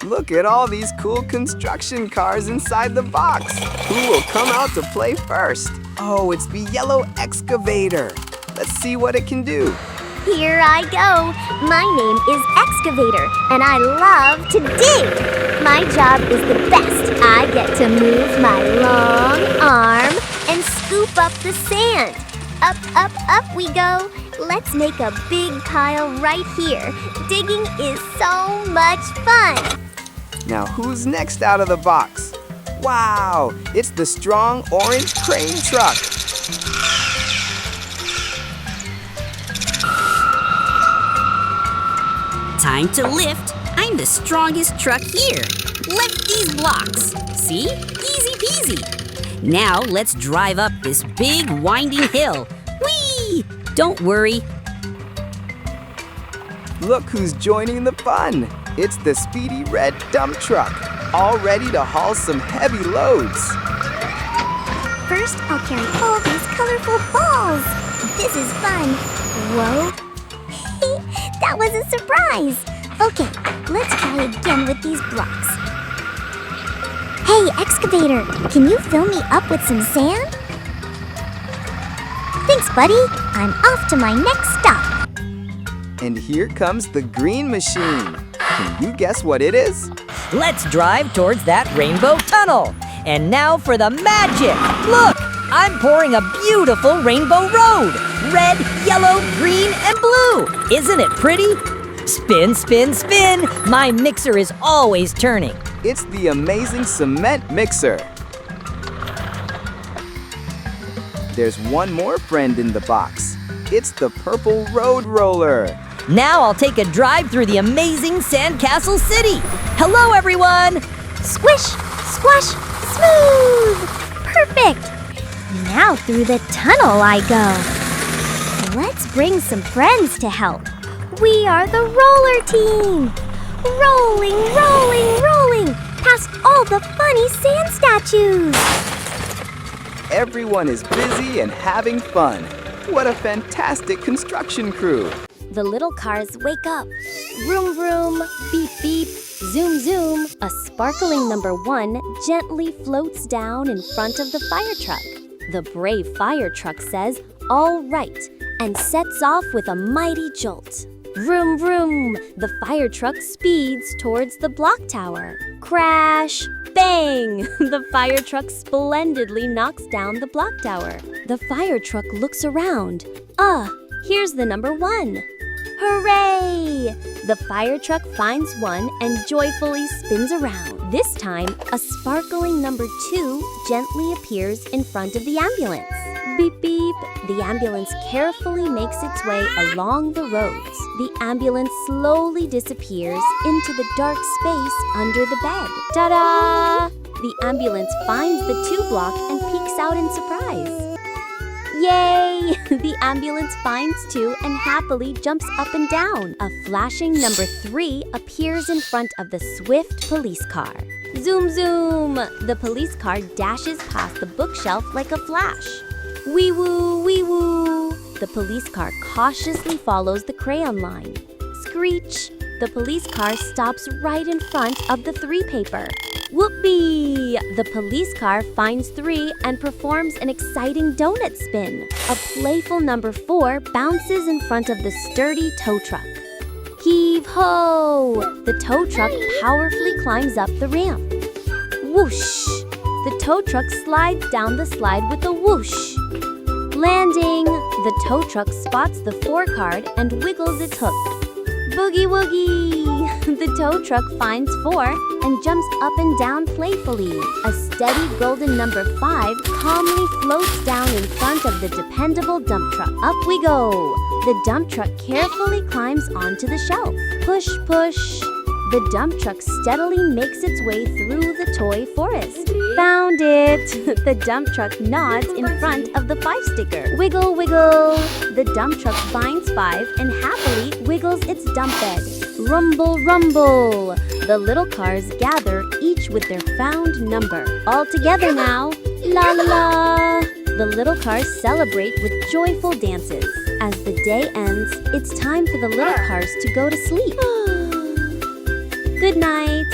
Look at all these cool construction cars inside the box. Who will come out to play first? Oh, it's the yellow excavator. Let's see what it can do. Here I go. My name is Excavator, and I love to dig. My job is the best. I get to move my long arm and scoop up the sand. Up, up, up we go. Let's make a big pile right here. Digging is so much fun. Now who's next out of the box? Wow, it's the strong orange crane truck. Time to lift. I'm the strongest truck here. Lift these blocks. See? Easy peasy. Now let's drive up this big winding hill. Whee! Don't worry. Look who's joining the fun. It's the speedy red dump truck, all ready to haul some heavy loads. First, I'll carry all these colorful balls. This is fun. Whoa. That was a surprise. Okay, let's try again with these blocks. Hey, Excavator, can you fill me up with some sand? Thanks, buddy. I'm off to my next stop. And here comes the green machine. Can you guess what it is? Let's drive towards that rainbow tunnel. And now for the magic. Look, I'm pouring a beautiful rainbow road. Red, yellow, green, and blue. Isn't it pretty? Spin, spin, spin. My mixer is always turning. It's the amazing cement mixer. There's one more friend in the box. It's the purple road roller. Now I'll take a drive through the amazing Sandcastle City. Hello, everyone. Squish, squash, smooth. Perfect. Now through the tunnel I go. Let's bring some friends to help. We are the roller team. Rolling, rolling, rolling past all the funny sand statues. Everyone is busy and having fun. What a fantastic construction crew. The little cars wake up. Vroom, vroom, beep, beep, zoom, zoom. A sparkling number 1 gently floats down in front of the fire truck. The brave fire truck says, "All right," and sets off with a mighty jolt. Vroom, vroom. The fire truck speeds towards the block tower. Crash! Bang! The fire truck splendidly knocks down the block tower. The fire truck looks around. Here's the number 1. Hooray! The fire truck finds 1 and joyfully spins around. This time, a sparkling number 2 gently appears in front of the ambulance. Beep, beep. The ambulance carefully makes its way along the roads. The ambulance slowly disappears into the dark space under the bed. Ta-da! The ambulance finds the 2 block and peeks out in surprise. Yay! The ambulance finds 2 and happily jumps up and down. A flashing number 3 appears in front of the swift police car. Zoom, zoom! The police car dashes past the bookshelf like a flash. Wee woo, wee woo! The police car cautiously follows the crayon line. Screech! The police car stops right in front of the 3 paper. Whoopee! The police car finds 3 and performs an exciting donut spin. A playful number 4 bounces in front of the sturdy tow truck. Heave-ho! The tow truck powerfully climbs up the ramp. Whoosh! The tow truck slides down the slide with a whoosh. Landing! The tow truck spots the 4 card and wiggles its hook. Boogie woogie! The tow truck finds 4 and jumps up and down playfully. A steady golden number 5 calmly floats down in front of the dependable dump truck. Up we go! The dump truck carefully climbs onto the shelf. Push, push! The dump truck steadily makes its way through the toy forest. Found it! The dump truck nods in front of the 5 sticker. Wiggle, wiggle! The dump truck finds 5 and happily wiggles its dump bed. Rumble, rumble! The little cars gather, each with their found number. All together now! La la la! The little cars celebrate with joyful dances. As the day ends, it's time for the little cars to go to sleep. Good night!